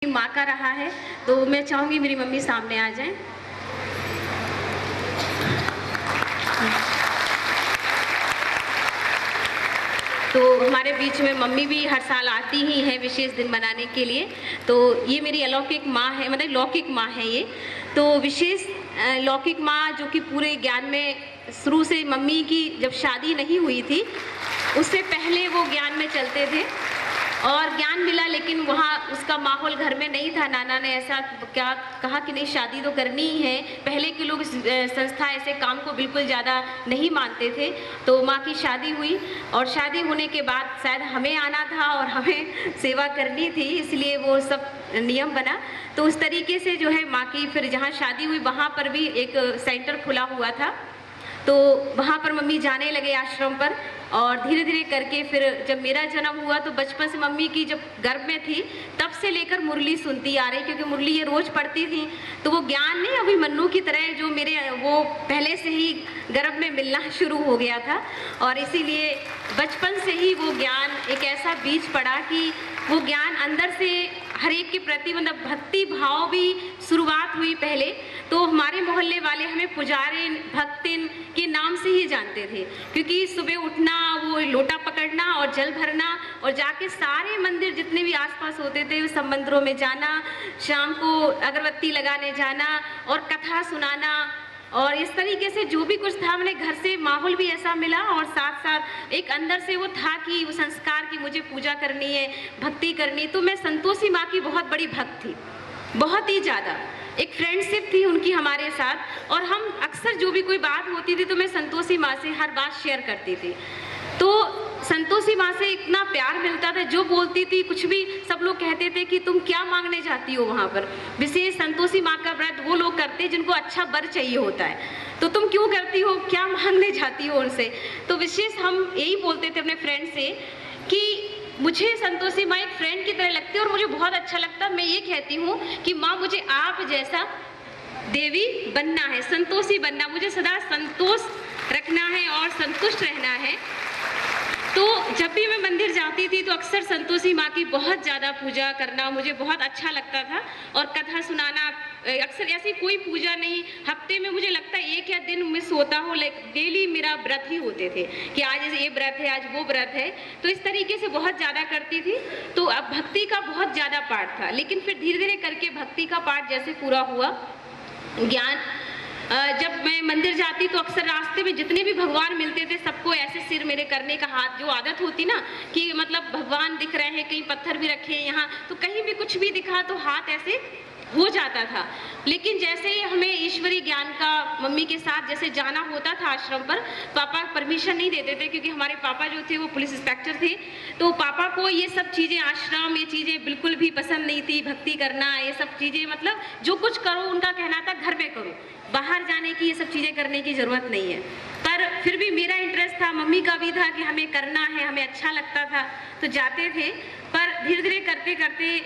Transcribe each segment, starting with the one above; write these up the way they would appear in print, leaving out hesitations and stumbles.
माँ का रहा है, तो मैं चाहूँगी मेरी मम्मी सामने आ जाएं। तो हमारे बीच में मम्मी भी हर साल आती ही हैं विशेष दिन मनाने के लिए। तो ये मेरी अलौकिक माँ है, मतलब लौकिक माँ है ये। तो विशेष लौकिक माँ जो कि पूरे ज्ञान में शुरू से, मम्मी की जब शादी नहीं हुई थी उससे पहले वो ज्ञान में चलते थे और ज्ञान मिला, लेकिन वहाँ उसका माहौल घर में नहीं था। नाना ने ऐसा क्या कहा कि नहीं, शादी तो करनी ही है। पहले के लोग संस्था ऐसे काम को बिल्कुल ज़्यादा नहीं मानते थे। तो माँ की शादी हुई और शादी होने के बाद शायद हमें आना था और हमें सेवा करनी थी, इसलिए वो सब नियम बना। तो उस तरीके से जो है माँ की फिर जहाँ शादी हुई वहाँ पर भी एक सेंटर खुला हुआ था, तो वहाँ पर मम्मी जाने लगे आश्रम पर। और धीरे धीरे करके फिर जब मेरा जन्म हुआ तो बचपन से मम्मी की जब गर्भ में थी तब से लेकर मुरली सुनती आ रही, क्योंकि मुरली ये रोज़ पढ़ती थी। तो वो ज्ञान नहीं अभिमन्यु की तरह जो मेरे वो पहले से ही गर्भ में मिलना शुरू हो गया था, और इसीलिए बचपन से ही वो ज्ञान एक ऐसा बीज पड़ा कि वो ज्ञान अंदर से हर एक के प्रति, मतलब भक्ति भाव भी शुरुआत हुई पहले। तो हमारे मोहल्ले वाले हमें पुजारिन भक्तिन के नाम से ही जानते थे, क्योंकि सुबह उठना, वो लोटा पकड़ना और जल भरना और जाके सारे मंदिर जितने भी आसपास होते थे सब मंदिरों में जाना, शाम को अगरबत्ती लगाने जाना और कथा सुनाना, और इस तरीके से जो भी कुछ था मैंने घर से माहौल भी ऐसा मिला। और साथ साथ एक अंदर से वो था कि वो संस्कार की मुझे पूजा करनी है, भक्ति करनी। तो मैं संतोषी माँ की बहुत बड़ी भक्त थी, बहुत ही ज़्यादा। एक फ्रेंडशिप थी उनकी हमारे साथ, और हम अक्सर जो भी कोई बात होती थी तो मैं संतोषी माँ से हर बात शेयर करती थी। तो संतोषी माँ से इतना प्यार मिलता था, जो बोलती थी कुछ भी सब लोग कहते थे कि तुम क्या मांगने जाती हो वहाँ पर। विशेष संतोषी माँ का व्रत वो लोग करते जिनको अच्छा वर चाहिए होता है, तो तुम क्यों करती हो, क्या मांगने जाती हो उनसे। तो विशेष हम यही बोलते थे अपने फ्रेंड से कि मुझे संतोषी माँ एक फ्रेंड की तरह लगती है और मुझे बहुत अच्छा लगता। मैं ये कहती हूँ कि माँ मुझे आप जैसा देवी बनना है, संतोषी बनना, मुझे सदा संतोष रखना है और संतुष्ट रहना है। तो जब भी मैं मंदिर जाती थी तो अक्सर संतोषी माँ की बहुत ज़्यादा पूजा करना मुझे बहुत अच्छा लगता था, और कथा सुनाना। अक्सर ऐसी कोई पूजा नहीं, हफ्ते में मुझे लगता है एक या दिन मिस होता हो, लाइक डेली मेरा व्रत ही होते थे कि आज ये व्रत है, आज वो व्रत है। तो इस तरीके से बहुत ज़्यादा करती थी। तो अब भक्ति का बहुत ज़्यादा पाठ था, लेकिन फिर धीरे धीरे करके भक्ति का पाठ जैसे पूरा हुआ, ज्ञान, जब मैं मंदिर जाती तो अक्सर रास्ते में जितने भी भगवान मिलते थे सबको ऐसे सिर मेरे करने का, हाथ, जो आदत होती ना कि मतलब भगवान दिख रहे हैं, कहीं पत्थर भी रखे हैं यहाँ, तो कहीं भी कुछ भी दिखा तो हाथ ऐसे हो जाता था। लेकिन जैसे ही हमें ईश्वरीय ज्ञान का मम्मी के साथ जैसे जाना होता था आश्रम पर, पापा परमिशन नहीं देते थे, क्योंकि हमारे पापा जो थे वो पुलिस इंस्पेक्टर थे। तो पापा को ये सब चीज़ें, आश्रम, ये चीज़ें बिल्कुल भी पसंद नहीं थी। भक्ति करना, ये सब चीज़ें, मतलब जो कुछ करो उनका कहना था घर में करो, बाहर जाने की ये सब चीज़ें करने की ज़रूरत नहीं है। पर फिर भी मेरा इंटरेस्ट था, मम्मी का भी था कि हमें करना है, हमें अच्छा लगता था, तो जाते थे। पर धीरे धीरे करते करते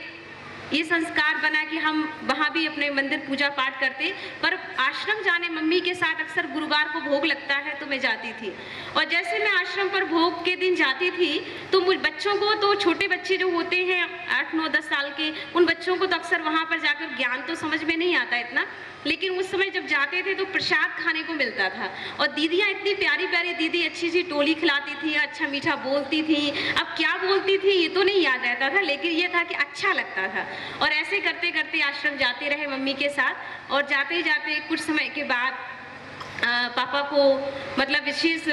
ये संस्कार बना कि हम वहाँ भी अपने मंदिर पूजा पाठ करते। पर आश्रम जाने मम्मी के साथ अक्सर गुरुवार को भोग लगता है तो मैं जाती थी, और जैसे मैं आश्रम पर भोग के दिन जाती थी तो मुझ बच्चों को, तो छोटे बच्चे जो होते हैं 8, 9, 10 साल के, उन बच्चों को तो अक्सर वहाँ पर जाकर ज्ञान तो समझ में नहीं आता इतना, लेकिन उस समय जब जाते थे तो प्रसाद खाने को मिलता था। और दीदियाँ इतनी प्यारी प्यारी दीदी अच्छी सी टोली खिलाती थी, अच्छा मीठा बोलती थी। अब क्या बोलती थी ये तो नहीं याद रहता था, लेकिन ये था कि अच्छा लगता था। और ऐसे करते करते आश्रम जाते रहे मम्मी के साथ, और जाते जाते कुछ समय के बाद पापा को मतलब विशेष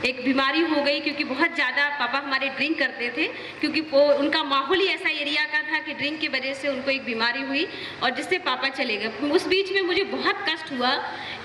एक बीमारी हो गई, क्योंकि बहुत ज़्यादा पापा हमारे ड्रिंक करते थे, क्योंकि वो उनका माहौल ही ऐसा एरिया का था कि ड्रिंक की वजह से उनको एक बीमारी हुई और जिससे पापा चले गए। उस बीच में मुझे बहुत कष्ट हुआ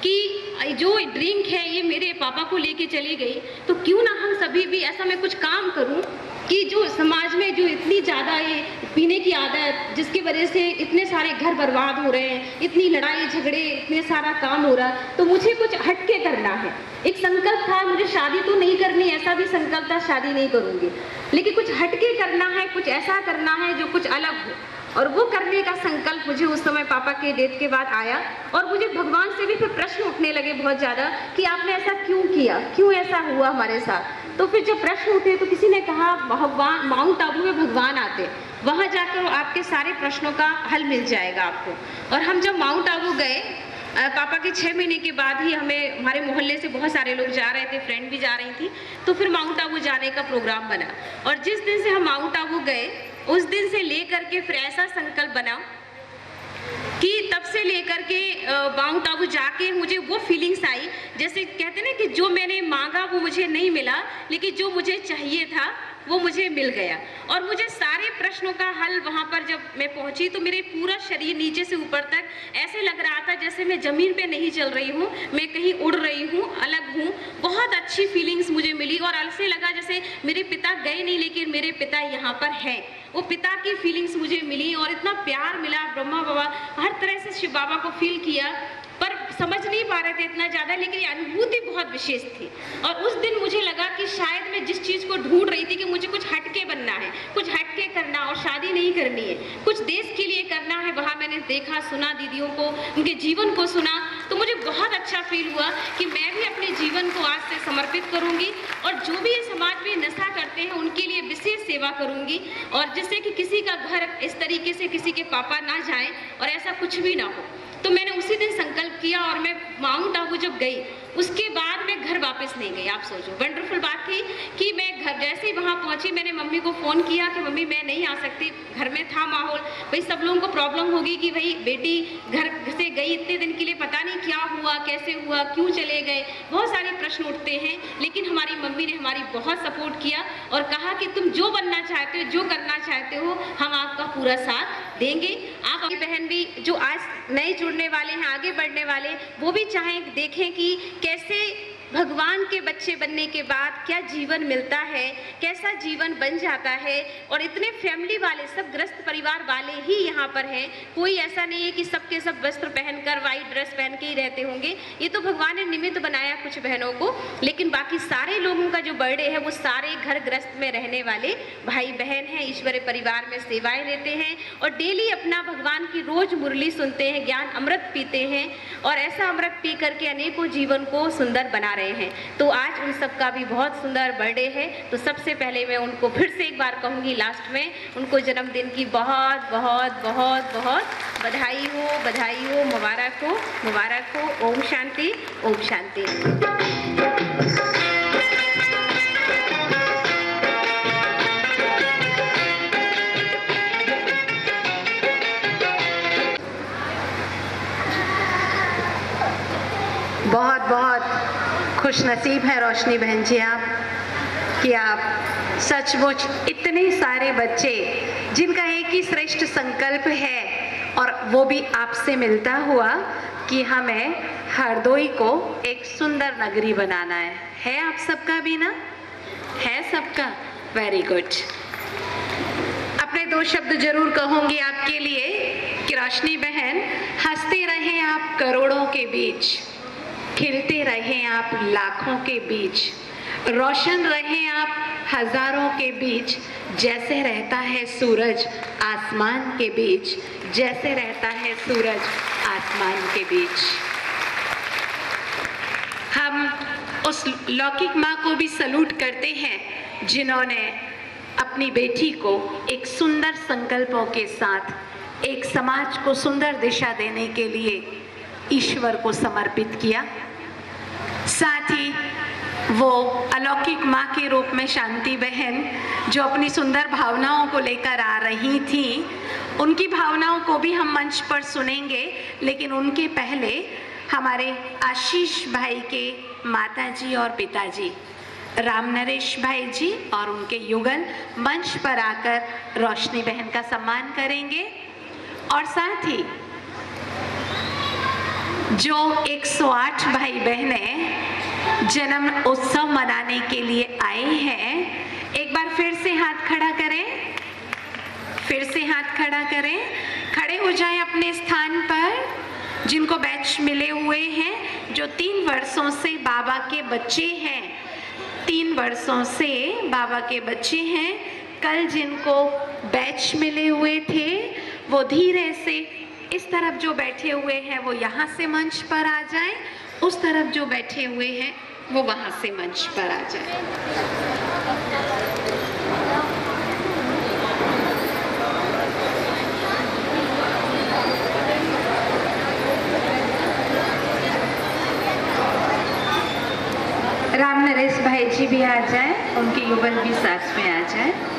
कि जो ड्रिंक है ये मेरे पापा को लेके चली गई, तो क्यों ना हम सभी भी ऐसा मैं कुछ काम करूं कि जो समाज में जो इतनी ज़्यादा ये पीने की आदत, जिसकी वजह से इतने सारे घर बर्बाद हो रहे हैं, इतनी लड़ाई झगड़े, इतने सारा काम हो रहा, तो मुझे कुछ हटके करना है। एक संकल्प था, मुझे शादी तो नहीं करनी, ऐसा भी संकल्प था शादी नहीं करूँगी, लेकिन कुछ हटके करना है, कुछ ऐसा करना है जो कुछ अलग हो। और वो करने का संकल्प मुझे उस समय पापा के डेथ के बाद आया और मुझे भगवान से भी फिर प्रश्न उठने लगे बहुत ज़्यादा कि आपने ऐसा क्यों किया, क्यों ऐसा हुआ हमारे साथ। तो फिर जब प्रश्न उठे तो किसी ने कहा भगवान माउंट आबू में भगवान आते, वहाँ जाकर आपके सारे प्रश्नों का हल मिल जाएगा आपको। और हम जब माउंट आबू गए, पापा के 6 महीने के बाद ही हमें, हमारे मोहल्ले से बहुत सारे लोग जा रहे थे, फ्रेंड भी जा रही थी, तो फिर माउंट आबू जाने का प्रोग्राम बना। और जिस दिन से हम माउंट आबू गए उस दिन से लेकर के फिर ऐसा संकल्प बना कि तब से लेकर के माउंट आबू जाके मुझे वो फीलिंग्स आई, जैसे कहते ना कि जो मैंने मांगा वो मुझे नहीं मिला, लेकिन जो मुझे चाहिए था वो मुझे मिल गया। और मुझे सारे प्रश्नों का हल वहाँ पर जब मैं पहुँची तो मेरे पूरा शरीर नीचे से ऊपर तक ऐसे लग रहा था जैसे मैं ज़मीन पे नहीं चल रही हूँ, मैं कहीं उड़ रही हूँ, अलग हूँ। बहुत अच्छी फीलिंग्स मुझे मिली और ऐसे लगा जैसे मेरे पिता गए नहीं लेकिन मेरे पिता यहाँ पर हैं। वो पिता की फीलिंग्स मुझे मिली और इतना प्यार मिला, ब्रह्मा बाबा हर तरह से शिव बाबा को फील किया, पर समझ नहीं पा रहे थे इतना ज़्यादा, लेकिन ये अनुभूति बहुत विशेष थी। और उस दिन मुझे लगा कि शायद मैं जिस चीज़ को ढूंढ रही थी कि मुझे कुछ हटके बनना है, कुछ हटके करना और शादी नहीं करनी है, कुछ देश के लिए करना है। वहाँ मैंने देखा, सुना, दीदियों को, उनके जीवन को सुना, तो मुझे बहुत अच्छा फील हुआ कि मैं भी अपने जीवन को आज से समर्पित करूँगी और जो भी ये समाज में नशा करते हैं उनके लिए विशेष सेवा करूँगी, और जिससे कि किसी का घर इस तरीके से किसी के पापा ना जाएं और ऐसा कुछ भी ना हो। तो मैंने उसी दिन संकल्प किया और मैं माउंट आबू जब गई उसके बाद मैं घर वापस नहीं गई। आप सोचो, वंडरफुल बात थी कि मैं घर जैसे ही वहाँ पहुँची मैंने मम्मी को फ़ोन किया कि मम्मी मैं नहीं आ सकती। घर में था माहौल, भाई सब लोगों को प्रॉब्लम होगी कि भाई बेटी घर से गई इतने दिन के लिए, पता नहीं क्या हुआ, कैसे हुआ, क्यों चले गए, बहुत सारे प्रश्न उठते हैं। लेकिन हमारी मम्मी ने हमारी बहुत सपोर्ट किया और कहा कि तुम जो बनना चाहते हो, जो करना चाहते हो, हम आपका पूरा साथ देंगे। आप अपनी बहन भी जो आज नए जुड़ने वाले हैं, आगे बढ़ने वाले, वो भी चाहें देखें कि कैसे भगवान के बच्चे बनने के बाद क्या जीवन मिलता है, कैसा जीवन बन जाता है। और इतने फैमिली वाले, सब ग्रस्त परिवार वाले ही यहाँ पर हैं। कोई ऐसा नहीं है कि सबके सब वस्त्र पहनकर वाइट ड्रेस पहन के ही रहते होंगे। ये तो भगवान ने निमित्त बनाया कुछ बहनों को, लेकिन बाकी सारे लोगों का जो बर्थडे है वो सारे घर ग्रस्त में रहने वाले भाई बहन हैं, ईश्वरीय परिवार में सेवाएं लेते हैं और डेली अपना भगवान की रोज मुरली सुनते हैं, ज्ञान अमृत पीते हैं और ऐसा अमृत पी करके अनेकों जीवन को सुंदर बना रहे हैं। तो आज उन सब का भी बहुत सुंदर बर्थडे है। तो सबसे पहले मैं उनको फिर से एक बार कहूँगी लास्ट में, उनको जन्मदिन की बहुत बहुत बहुत बहुत बधाई हो, मुबारक हो, मुबारक हो। ओम शांति, ओम शांति। बहुत बहुत खुश नसीब है रोशनी बहन जी आप, कि आप सचमुच इतने सारे बच्चे जिनका एक ही श्रेष्ठ संकल्प है और वो भी आपसे मिलता हुआ कि हमें हरदोई को एक सुंदर नगरी बनाना है आप सबका भी ना? है सबका? Very good. अपने 2 शब्द जरूर कहूँगी आपके लिए कि रोशनी बहन, हंसते रहें आप करोड़ों के बीच, खिलते रहें आप लाखों के बीच, रोशन रहें आप हजारों के बीच, जैसे रहता है सूरज आसमान के बीच, जैसे रहता है सूरज आसमान के बीच। हम उस लौकिक माँ को भी सलूट करते हैं जिन्होंने अपनी बेटी को एक सुंदर संकल्पों के साथ एक समाज को सुंदर दिशा देने के लिए ईश्वर को समर्पित किया। साथ ही वो अलौकिक माँ के रूप में शांति बहन जो अपनी सुंदर भावनाओं को लेकर आ रही थी, उनकी भावनाओं को भी हम मंच पर सुनेंगे, लेकिन उनके पहले हमारे आशीष भाई के माताजी और पिताजी राम नरेश भाई जी और उनके युगल मंच पर आकर रोशनी बहन का सम्मान करेंगे। और साथ ही जो 108 भाई बहनें जन्म उत्सव मनाने के लिए आए हैं, एक बार फिर से हाथ खड़ा करें, फिर से हाथ खड़ा करें, खड़े हो जाएं अपने स्थान पर। जिनको बैच मिले हुए हैं, जो 3 वर्षों से बाबा के बच्चे हैं, 3 वर्षों से बाबा के बच्चे हैं, कल जिनको बैच मिले हुए थे वो धीरे से इस तरफ जो बैठे हुए हैं वो यहाँ से मंच पर आ जाएं, उस तरफ जो बैठे हुए हैं वो वहाँ से मंच पर आ जाएं। राम नरेश भाई जी भी आ जाएं, उनके युगल भी साथ में आ जाएं।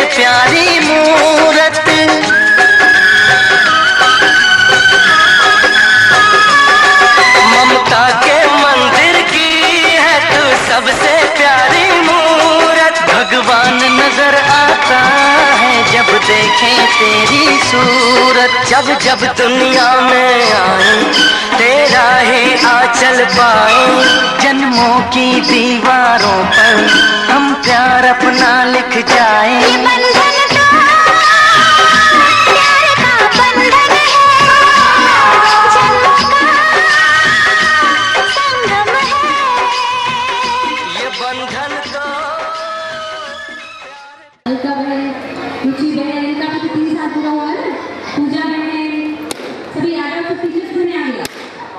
प्यारी मूरत ममता के मंदिर की है तू सबसे प्यारी मूरत। भगवान नजर आता है जब देखे तेरी सूरत। जब जब दुनिया में आए तेरा ही आंचल पाए। जन्मों की दीवारों पर हम प्यार अपना लिख जाए।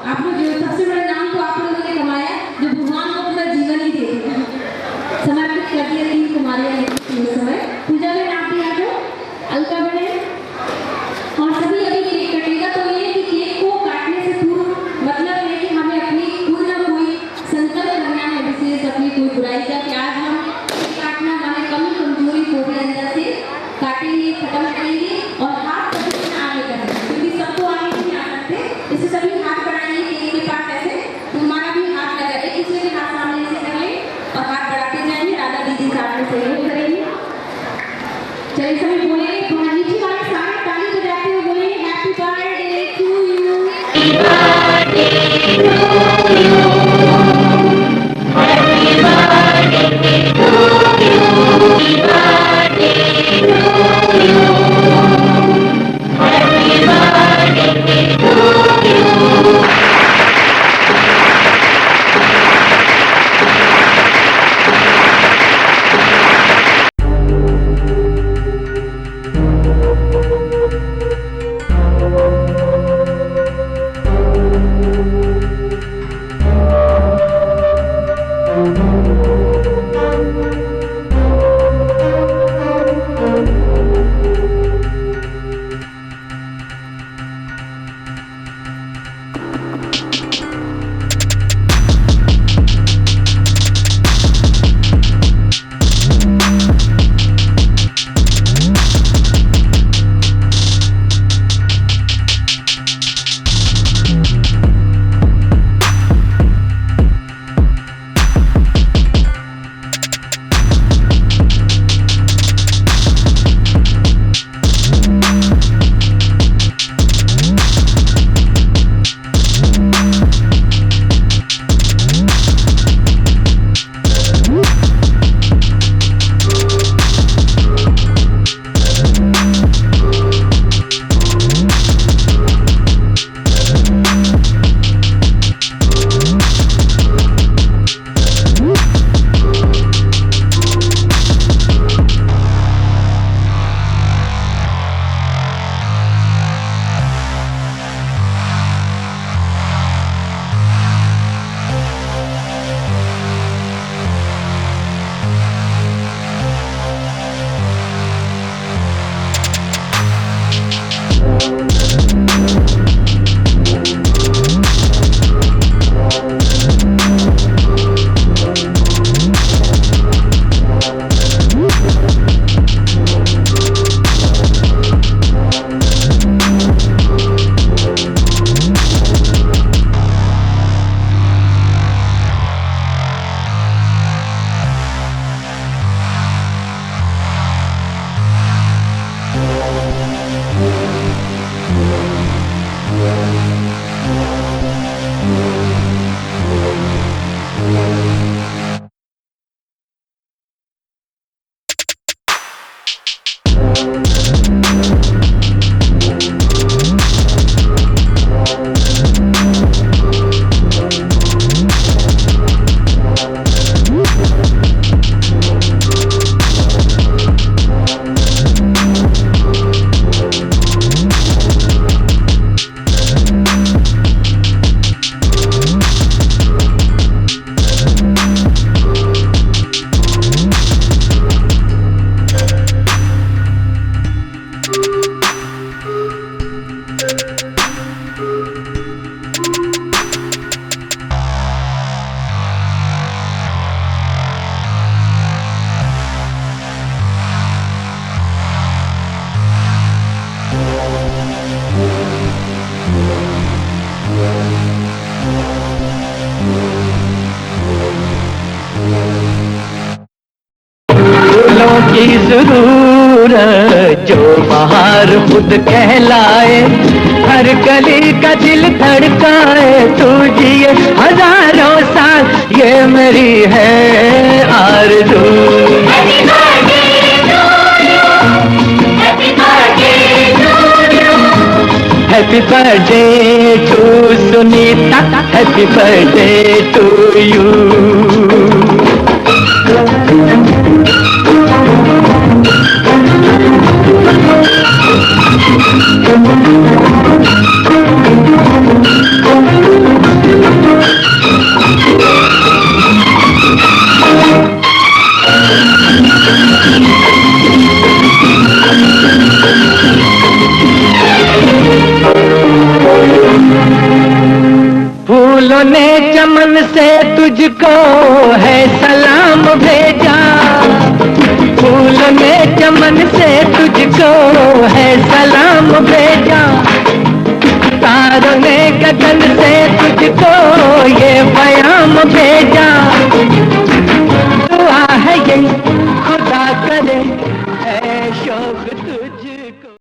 आप लोग जो सबसे बड़ा नाम तो आप लोगों ने कमाया, जो भगवान को अपना जीवन बुराई का, कि आज हम काटना हमारे कमी कमजोरी को भी अंदर से काटेंगे, खत्म करेंगे और हाथ कभी भी आगे करेंगे, क्योंकि सबको आगे नहीं आ सकते। इससे सभी हाथ बढ़ाएंगे किसी के पास ऐसे, तो हमारा भी हाथ लगा, एक दूसरे के हाथ सामने से कर लें और हाथ बढ़ाते जाएंगे। राधा दीदी साथ में सहयोग करेंगे। चलिए सभी बोलेंगे, थोड़ा नीचे वाले सारे ताली बजाते हुए बोलेंगे हैप्पी बर्थडे टू यू। की जरूरत जो बाहर खुद कहलाए, हर गली का दिल धड़काए, तू जिए हजारों साल, ये मेरी है आरज़ू। Happy birthday to Sunita, happy birthday to you. फूलों ने चमन से तुझको चमन से तुझको है सलाम भेजा, तारों ने गगन से तुझको ये पैगाम भेजा। दुआ है यही